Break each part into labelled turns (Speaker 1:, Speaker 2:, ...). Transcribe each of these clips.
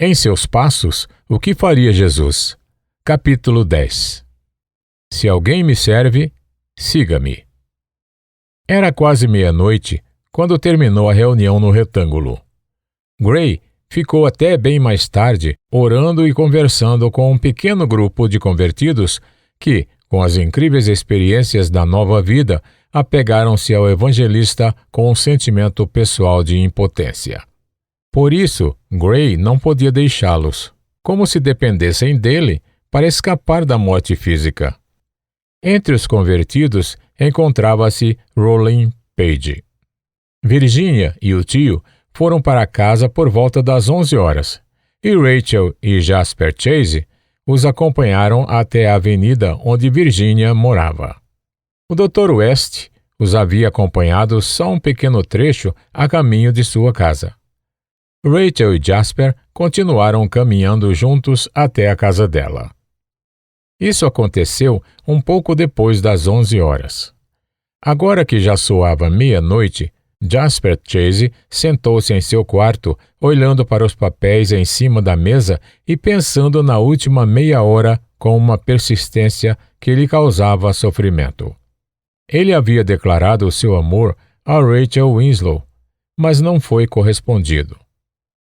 Speaker 1: Em seus passos, o que faria Jesus? Capítulo 10. Se alguém me serve, siga-me. Era quase meia-noite quando terminou a reunião no retângulo. Gray ficou até bem mais tarde orando e conversando com um pequeno grupo de convertidos que, com as incríveis experiências da nova vida, apegaram-se ao evangelista com um sentimento pessoal de impotência. Por isso, Gray não podia deixá-los, como se dependessem dele, para escapar da morte física. Entre os convertidos encontrava-se Rowling Page. Virginia e o tio foram para casa por volta das 11 horas, e Rachel e Jasper Chase os acompanharam até a avenida onde Virginia morava. O Dr. West os havia acompanhado só um pequeno trecho a caminho de sua casa. Rachel e Jasper continuaram caminhando juntos até a casa dela. Isso aconteceu um pouco depois das 11 horas. Agora que já soava meia-noite, Jasper Chase sentou-se em seu quarto, olhando para os papéis em cima da mesa e pensando na última meia hora com uma persistência que lhe causava sofrimento. Ele havia declarado seu amor a Rachel Winslow, mas não foi correspondido.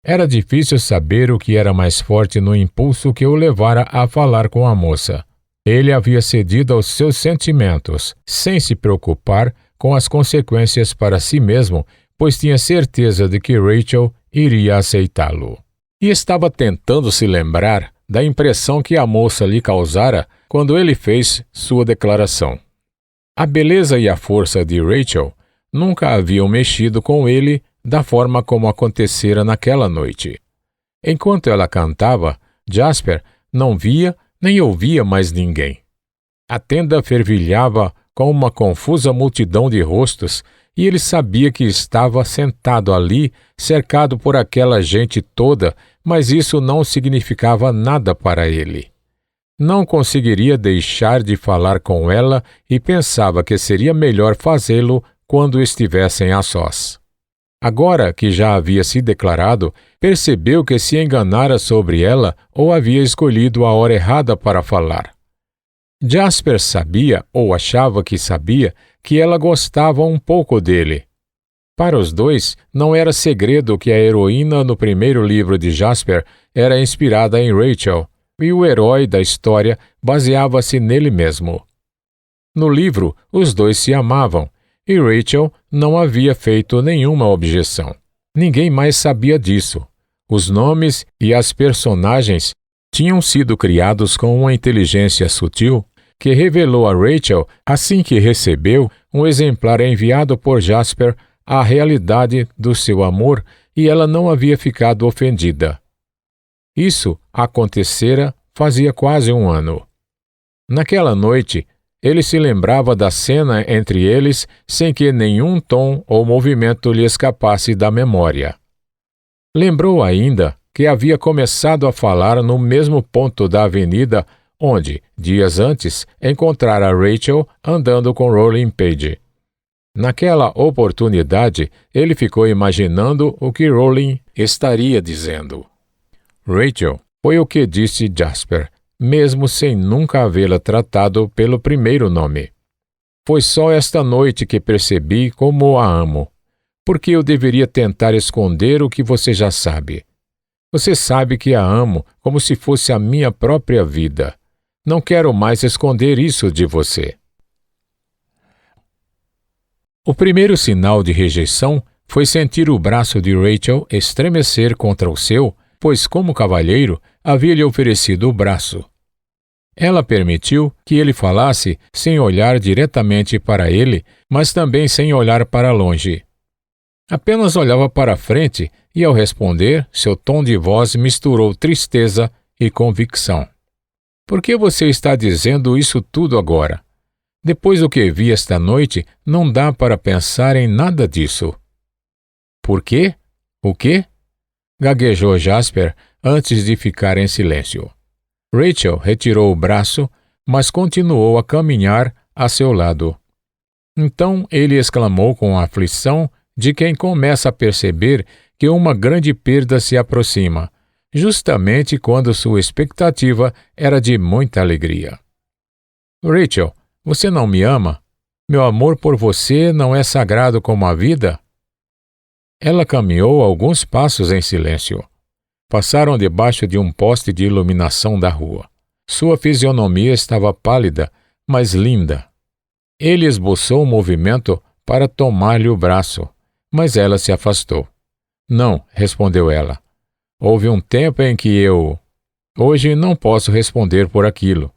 Speaker 1: Era difícil saber o que era mais forte no impulso que o levara a falar com a moça. Ele havia cedido aos seus sentimentos, sem se preocupar com as consequências para si mesmo, pois tinha certeza de que Rachel iria aceitá-lo. E estava tentando se lembrar da impressão que a moça lhe causara quando ele fez sua declaração. A beleza e a força de Rachel nunca haviam mexido com ele da forma como acontecera naquela noite. Enquanto ela cantava, Jasper não via nem ouvia mais ninguém. A tenda fervilhava com uma confusa multidão de rostos e ele sabia que estava sentado ali, cercado por aquela gente toda, mas isso não significava nada para ele. Não conseguiria deixar de falar com ela e pensava que seria melhor fazê-lo quando estivessem a sós. Agora que já havia se declarado, percebeu que se enganara sobre ela ou havia escolhido a hora errada para falar. Jasper sabia, ou achava que sabia, que ela gostava um pouco dele. Para os dois, não era segredo que a heroína no primeiro livro de Jasper era inspirada em Rachel, e o herói da história baseava-se nele mesmo. No livro, os dois se amavam, e Rachel não havia feito nenhuma objeção. Ninguém mais sabia disso. Os nomes e as personagens tinham sido criados com uma inteligência sutil que revelou a Rachel, assim que recebeu um exemplar enviado por Jasper, a realidade do seu amor, e ela não havia ficado ofendida. Isso acontecera fazia quase um ano. Naquela noite, ele se lembrava da cena entre eles sem que nenhum tom ou movimento lhe escapasse da memória. Lembrou ainda que havia começado a falar no mesmo ponto da avenida onde, dias antes, encontrara Rachel andando com Rowling Page. Naquela oportunidade, ele ficou imaginando o que Rowling estaria dizendo. Rachel foi o que disse Jasper, mesmo sem nunca havê-la tratado pelo primeiro nome. Foi só esta noite que percebi como a amo. Porque eu deveria tentar esconder o que você já sabe. Você sabe que a amo como se fosse a minha própria vida. Não quero mais esconder isso de você. O primeiro sinal de rejeição foi sentir o braço de Rachel estremecer contra o seu, pois, como cavalheiro, havia-lhe oferecido o braço. Ela permitiu que ele falasse sem olhar diretamente para ele, mas também sem olhar para longe. Apenas olhava para frente e, ao responder, seu tom de voz misturou tristeza e convicção. Por que você está dizendo isso tudo agora? Depois do que vi esta noite, não dá para pensar em nada disso. Por quê? O quê? Gaguejou Jasper antes de ficar em silêncio. Rachel retirou o braço, mas continuou a caminhar a seu lado. Então ele exclamou com aflição de quem começa a perceber que uma grande perda se aproxima, justamente quando sua expectativa era de muita alegria. Rachel, você não me ama? Meu amor por você não é sagrado como a vida? Ela caminhou alguns passos em silêncio. Passaram debaixo de um poste de iluminação da rua. Sua fisionomia estava pálida, mas linda. Ele esboçou um movimento para tomar-lhe o braço, mas ela se afastou. Não, respondeu ela. Houve um tempo em que eu... Hoje não posso responder por aquilo.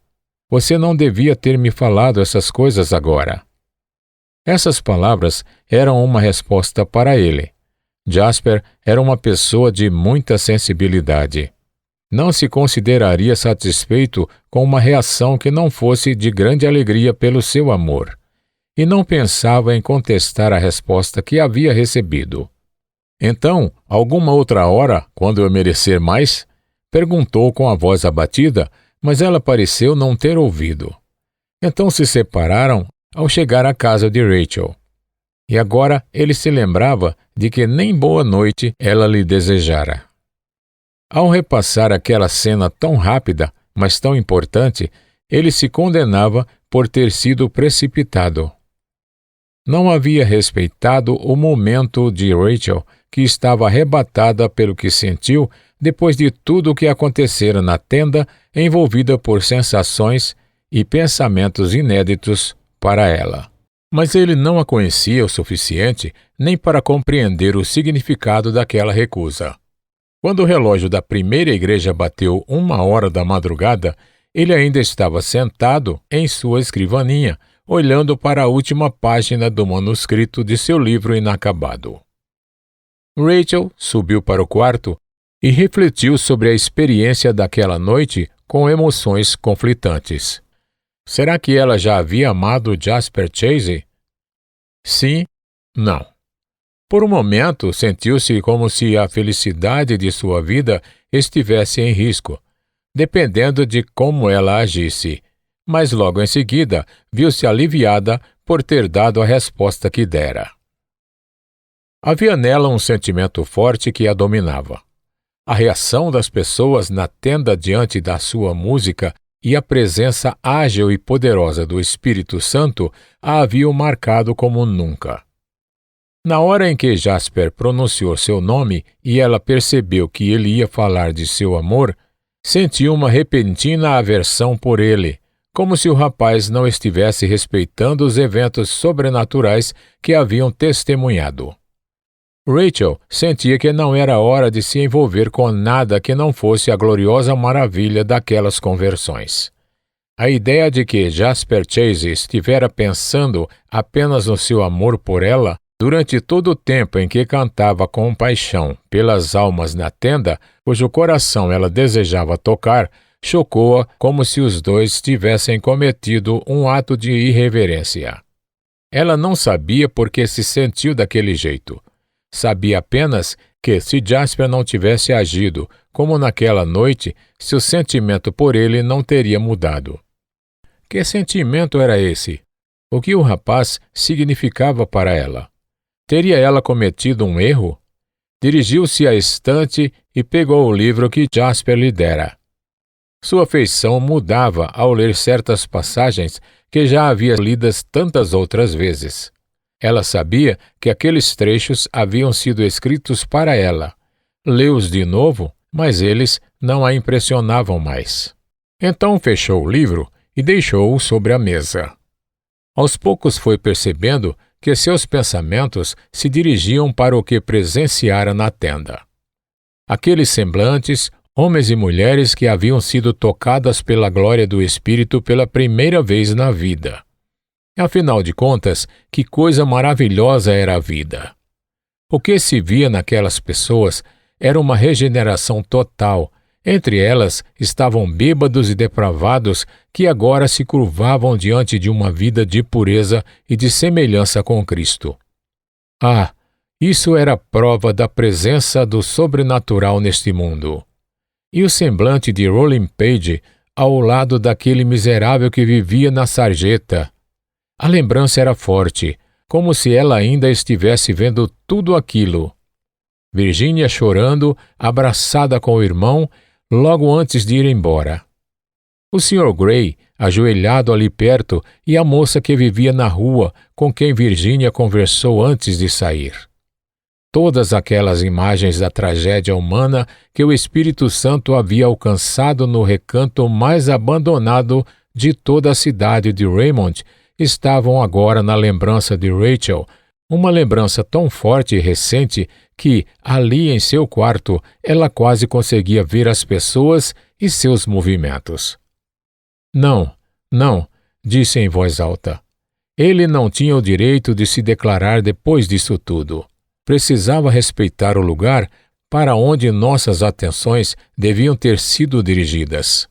Speaker 1: Você não devia ter me falado essas coisas agora. Essas palavras eram uma resposta para ele. Jasper era uma pessoa de muita sensibilidade. Não se consideraria satisfeito com uma reação que não fosse de grande alegria pelo seu amor, e não pensava em contestar a resposta que havia recebido. Então, alguma outra hora, quando eu merecer mais? Perguntou com a voz abatida, mas ela pareceu não ter ouvido. Então se separaram ao chegar à casa de Rachel. E agora ele se lembrava de que nem boa noite ela lhe desejara. Ao repassar aquela cena tão rápida, mas tão importante, ele se condenava por ter sido precipitado. Não havia respeitado o momento de Rachel, que estava arrebatada pelo que sentiu depois de tudo o que acontecera na tenda, envolvida por sensações e pensamentos inéditos para ela. Mas ele não a conhecia o suficiente nem para compreender o significado daquela recusa. Quando o relógio da primeira igreja bateu 1h da madrugada, ele ainda estava sentado em sua escrivaninha, olhando para a última página do manuscrito de seu livro inacabado. Rachel subiu para o quarto e refletiu sobre a experiência daquela noite com emoções conflitantes. Será que ela já havia amado Jasper Chase? Sim, não. Por um momento, sentiu-se como se a felicidade de sua vida estivesse em risco, dependendo de como ela agisse, mas logo em seguida viu-se aliviada por ter dado a resposta que dera. Havia nela um sentimento forte que a dominava. A reação das pessoas na tenda diante da sua música e a presença ágil e poderosa do Espírito Santo a haviam marcado como nunca. Na hora em que Jasper pronunciou seu nome e ela percebeu que ele ia falar de seu amor, sentiu uma repentina aversão por ele, como se o rapaz não estivesse respeitando os eventos sobrenaturais que haviam testemunhado. Rachel sentia que não era hora de se envolver com nada que não fosse a gloriosa maravilha daquelas conversões. A ideia de que Jasper Chase estivera pensando apenas no seu amor por ela, durante todo o tempo em que cantava com paixão pelas almas na tenda, cujo coração ela desejava tocar, chocou-a como se os dois tivessem cometido um ato de irreverência. Ela não sabia por que se sentiu daquele jeito. Sabia apenas que, se Jasper não tivesse agido como naquela noite, seu sentimento por ele não teria mudado. Que sentimento era esse? O que o rapaz significava para ela? Teria ela cometido um erro? Dirigiu-se à estante e pegou o livro que Jasper lhe dera. Sua feição mudava ao ler certas passagens que já havia lidas tantas outras vezes. Ela sabia que aqueles trechos haviam sido escritos para ela. Leu-os de novo, mas eles não a impressionavam mais. Então fechou o livro e deixou-o sobre a mesa. Aos poucos foi percebendo que seus pensamentos se dirigiam para o que presenciara na tenda. Aqueles semblantes, homens e mulheres que haviam sido tocadas pela glória do Espírito pela primeira vez na vida. Afinal de contas, que coisa maravilhosa era a vida! O que se via naquelas pessoas era uma regeneração total. Entre elas estavam bêbados e depravados que agora se curvavam diante de uma vida de pureza e de semelhança com Cristo. Ah, isso era prova da presença do sobrenatural neste mundo. E o semblante de Rolling Page ao lado daquele miserável que vivia na sarjeta. A lembrança era forte, como se ela ainda estivesse vendo tudo aquilo. Virginia chorando, abraçada com o irmão, logo antes de ir embora. O Sr. Gray, ajoelhado ali perto, e a moça que vivia na rua, com quem Virginia conversou antes de sair. Todas aquelas imagens da tragédia humana que o Espírito Santo havia alcançado no recanto mais abandonado de toda a cidade de Raymond estavam agora na lembrança de Rachel, uma lembrança tão forte e recente que, ali em seu quarto, ela quase conseguia ver as pessoas e seus movimentos. Não, não, disse em voz alta. Ele não tinha o direito de se declarar depois disso tudo. Precisava respeitar o lugar para onde nossas atenções deviam ter sido dirigidas.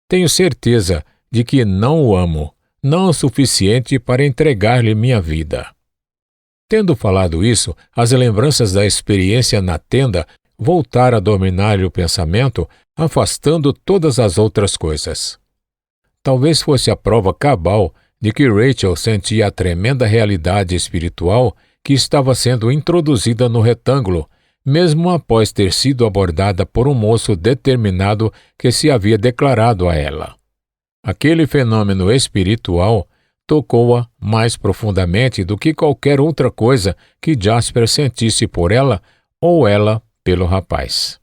Speaker 1: Tenho certeza de que não o amo, não o suficiente para entregar-lhe minha vida. Tendo falado isso, as lembranças da experiência na tenda voltaram a dominar-lhe o pensamento, afastando todas as outras coisas. Talvez fosse a prova cabal de que Rachel sentia a tremenda realidade espiritual que estava sendo introduzida no retângulo, mesmo após ter sido abordada por um moço determinado que se havia declarado a ela. Aquele fenômeno espiritual tocou-a mais profundamente do que qualquer outra coisa que Jasper sentisse por ela ou ela pelo rapaz.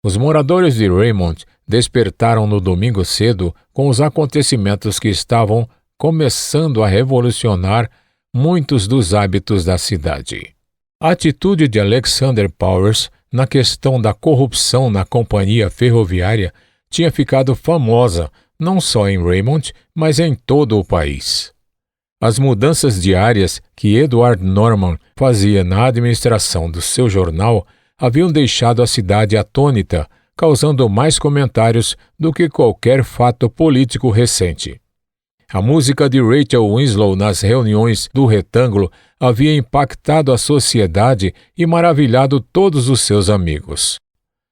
Speaker 1: Os moradores de Raymond despertaram no domingo cedo com os acontecimentos que estavam começando a revolucionar muitos dos hábitos da cidade. A atitude de Alexander Powers na questão da corrupção na companhia ferroviária tinha ficado famosa não só em Raymond, mas em todo o país. As mudanças diárias que Edward Norman fazia na administração do seu jornal haviam deixado a cidade atônita, causando mais comentários do que qualquer fato político recente. A música de Rachel Winslow nas reuniões do retângulo havia impactado a sociedade e maravilhado todos os seus amigos.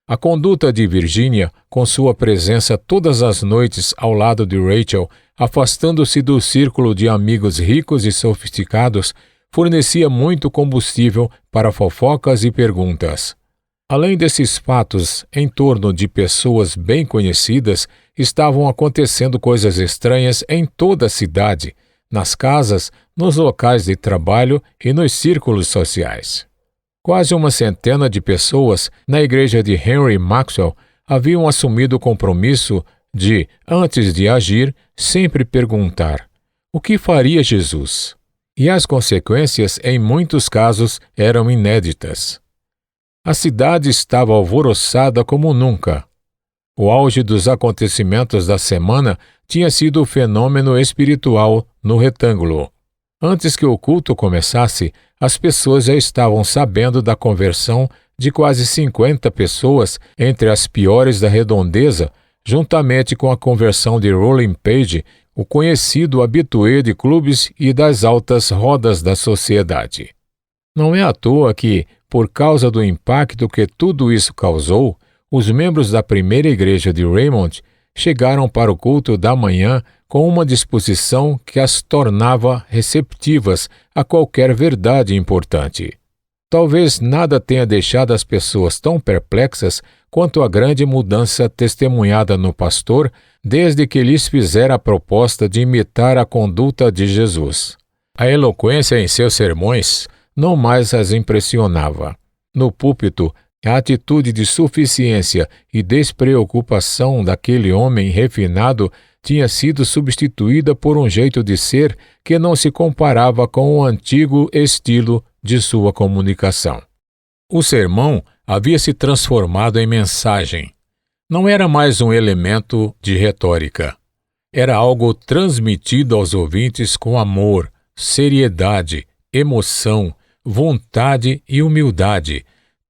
Speaker 1: A conduta de Virginia, com sua presença todas as noites ao lado de Rachel, afastando-se do círculo de amigos ricos e sofisticados, fornecia muito combustível para fofocas e perguntas. Além desses fatos, em torno de pessoas bem conhecidas, estavam acontecendo coisas estranhas em toda a cidade, nas casas, nos locais de trabalho e nos círculos sociais. Quase uma centena de pessoas na igreja de Henry Maxwell haviam assumido o compromisso de, antes de agir, sempre perguntar: o que faria Jesus? E as consequências, em muitos casos, eram inéditas. A cidade estava alvoroçada como nunca. O auge dos acontecimentos da semana tinha sido o fenômeno espiritual no retângulo. Antes que o culto começasse, as pessoas já estavam sabendo da conversão de quase 50 pessoas entre as piores da redondeza, juntamente com a conversão de Rolling Page, o conhecido habitué de clubes e das altas rodas da sociedade. Não é à toa que, por causa do impacto que tudo isso causou, os membros da primeira igreja de Raymond chegaram para o culto da manhã com uma disposição que as tornava receptivas a qualquer verdade importante. Talvez nada tenha deixado as pessoas tão perplexas quanto a grande mudança testemunhada no pastor desde que lhes fizera a proposta de imitar a conduta de Jesus. A eloquência em seus sermões não mais as impressionava. No púlpito, a atitude de suficiência e despreocupação daquele homem refinado tinha sido substituída por um jeito de ser que não se comparava com o antigo estilo de sua comunicação. O sermão havia se transformado em mensagem. Não era mais um elemento de retórica. Era algo transmitido aos ouvintes com amor, seriedade, emoção, vontade e humildade,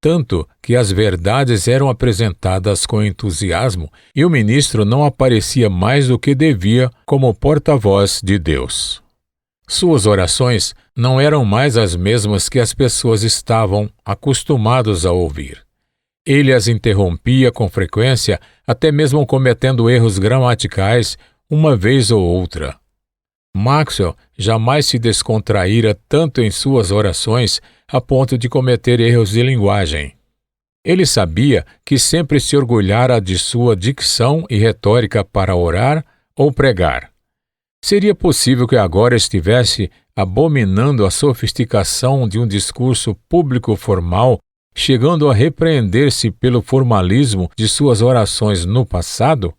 Speaker 1: tanto que as verdades eram apresentadas com entusiasmo e o ministro não aparecia mais do que devia como porta-voz de Deus. Suas orações não eram mais as mesmas que as pessoas estavam acostumadas a ouvir. Ele as interrompia com frequência, até mesmo cometendo erros gramaticais uma vez ou outra. Maxwell jamais se descontraíra tanto em suas orações a ponto de cometer erros de linguagem. Ele sabia que sempre se orgulhara de sua dicção e retórica para orar ou pregar. Seria possível que agora estivesse abominando a sofisticação de um discurso público formal, chegando a repreender-se pelo formalismo de suas orações no passado?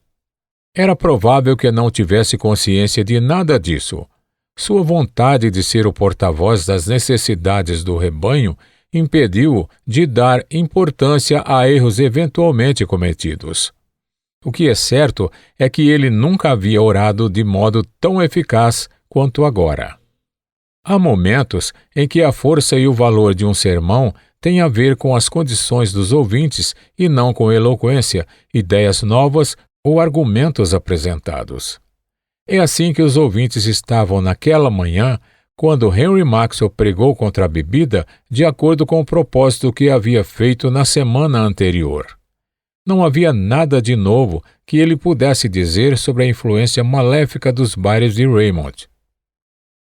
Speaker 1: Era provável que não tivesse consciência de nada disso. Sua vontade de ser o porta-voz das necessidades do rebanho impediu-o de dar importância a erros eventualmente cometidos. O que é certo é que ele nunca havia orado de modo tão eficaz quanto agora. Há momentos em que a força e o valor de um sermão têm a ver com as condições dos ouvintes e não com eloquência, ideias novas ou argumentos apresentados. É assim que os ouvintes estavam naquela manhã, quando Henry Maxwell pregou contra a bebida, de acordo com o propósito que havia feito na semana anterior. Não havia nada de novo que ele pudesse dizer sobre a influência maléfica dos bares de Raymond.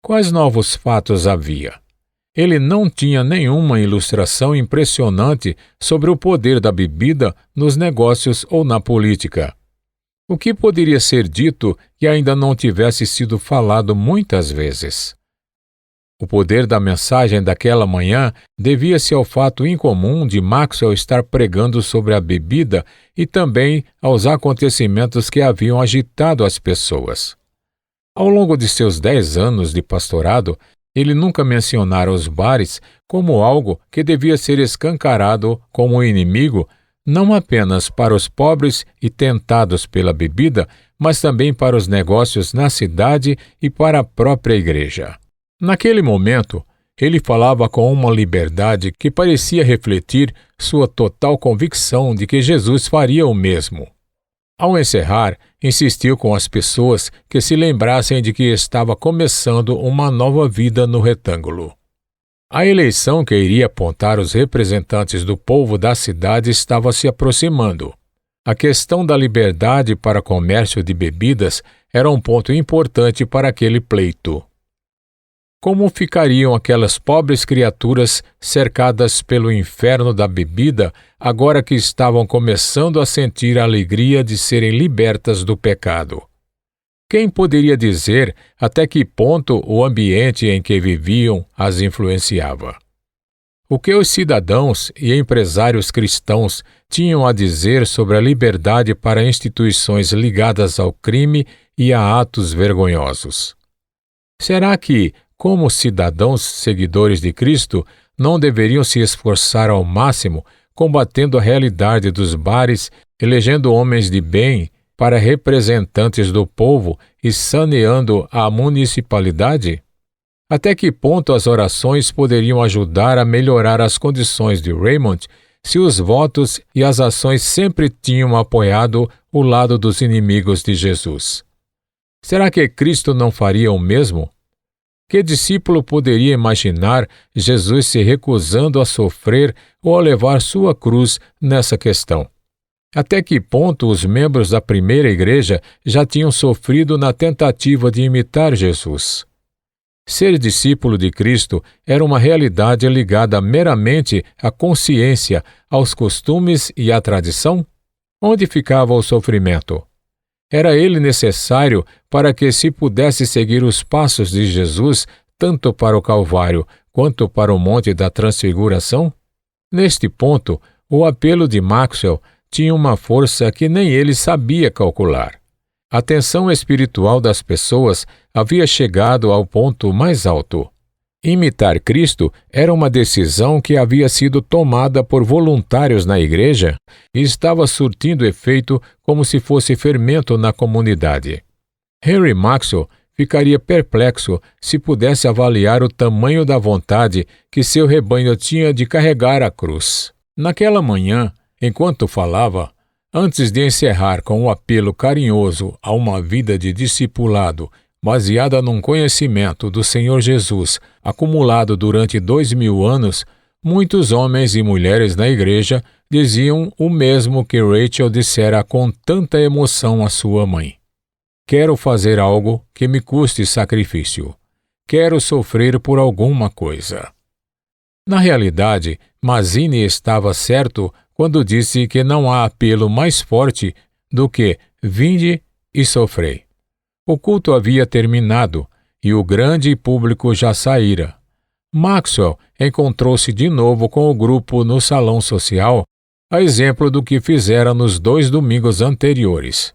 Speaker 1: Quais novos fatos havia? Ele não tinha nenhuma ilustração impressionante sobre o poder da bebida nos negócios ou na política. O que poderia ser dito que ainda não tivesse sido falado muitas vezes? O poder da mensagem daquela manhã devia-se ao fato incomum de Maxwell estar pregando sobre a bebida e também aos acontecimentos que haviam agitado as pessoas. Ao longo de seus 10 anos de pastorado, ele nunca mencionara os bares como algo que devia ser escancarado como inimigo, não apenas para os pobres e tentados pela bebida, mas também para os negócios na cidade e para a própria igreja. Naquele momento, ele falava com uma liberdade que parecia refletir sua total convicção de que Jesus faria o mesmo. Ao encerrar, insistiu com as pessoas que se lembrassem de que estava começando uma nova vida no retângulo. A eleição que iria apontar os representantes do povo da cidade estava se aproximando. A questão da liberdade para comércio de bebidas era um ponto importante para aquele pleito. Como ficariam aquelas pobres criaturas cercadas pelo inferno da bebida, agora que estavam começando a sentir a alegria de serem libertas do pecado? Quem poderia dizer até que ponto o ambiente em que viviam as influenciava? O que os cidadãos e empresários cristãos tinham a dizer sobre a liberdade para instituições ligadas ao crime e a atos vergonhosos? Será que, como cidadãos seguidores de Cristo, não deveriam se esforçar ao máximo, combatendo a realidade dos bares, elegendo homens de bem para representantes do povo e saneando a municipalidade? Até que ponto as orações poderiam ajudar a melhorar as condições de Raymond se os votos e as ações sempre tinham apoiado o lado dos inimigos de Jesus? Será que Cristo não faria o mesmo? Que discípulo poderia imaginar Jesus se recusando a sofrer ou a levar sua cruz nessa questão? Até que ponto os membros da primeira igreja já tinham sofrido na tentativa de imitar Jesus? Ser discípulo de Cristo era uma realidade ligada meramente à consciência, aos costumes e à tradição? Onde ficava o sofrimento? Era ele necessário para que se pudesse seguir os passos de Jesus, tanto para o Calvário quanto para o Monte da Transfiguração? Neste ponto, o apelo de Maxwell tinha uma força que nem ele sabia calcular. A tensão espiritual das pessoas havia chegado ao ponto mais alto. Imitar Cristo era uma decisão que havia sido tomada por voluntários na igreja e estava surtindo efeito como se fosse fermento na comunidade. Henry Maxwell ficaria perplexo se pudesse avaliar o tamanho da vontade que seu rebanho tinha de carregar a cruz. Naquela manhã, enquanto falava, antes de encerrar com um apelo carinhoso a uma vida de discipulado baseada num conhecimento do Senhor Jesus acumulado durante 2000 anos, muitos homens e mulheres na igreja diziam o mesmo que Rachel dissera com tanta emoção à sua mãe. Quero fazer algo que me custe sacrifício. Quero sofrer por alguma coisa. Na realidade, Mazzini estava certo quando disse que não há apelo mais forte do que vinde e sofrei. O culto havia terminado e o grande público já saíra. Maxwell encontrou-se de novo com o grupo no salão social, a exemplo do que fizera nos 2 domingos anteriores.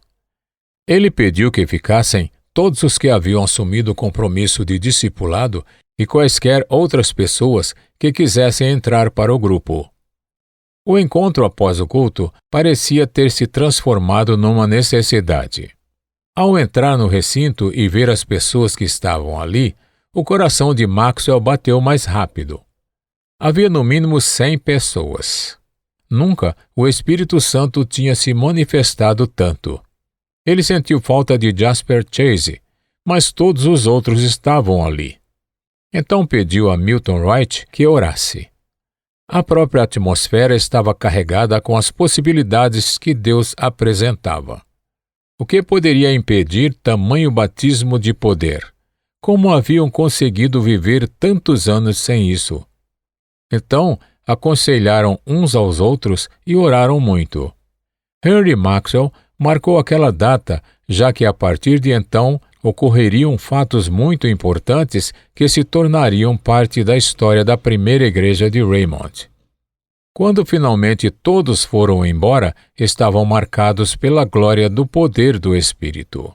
Speaker 1: Ele pediu que ficassem todos os que haviam assumido o compromisso de discipulado e quaisquer outras pessoas que quisessem entrar para o grupo. O encontro após o culto parecia ter se transformado numa necessidade. Ao entrar no recinto e ver as pessoas que estavam ali, o coração de Maxwell bateu mais rápido. Havia no mínimo 100 pessoas. Nunca o Espírito Santo tinha se manifestado tanto. Ele sentiu falta de Jasper Chase, mas todos os outros estavam ali. Então pediu a Milton Wright que orasse. A própria atmosfera estava carregada com as possibilidades que Deus apresentava. O que poderia impedir tamanho batismo de poder? Como haviam conseguido viver tantos anos sem isso? Então, aconselharam uns aos outros e oraram muito. Henry Maxwell marcou aquela data, já que a partir de então ocorreriam fatos muito importantes que se tornariam parte da história da primeira igreja de Raymond. Quando finalmente todos foram embora, estavam marcados pela glória do poder do Espírito.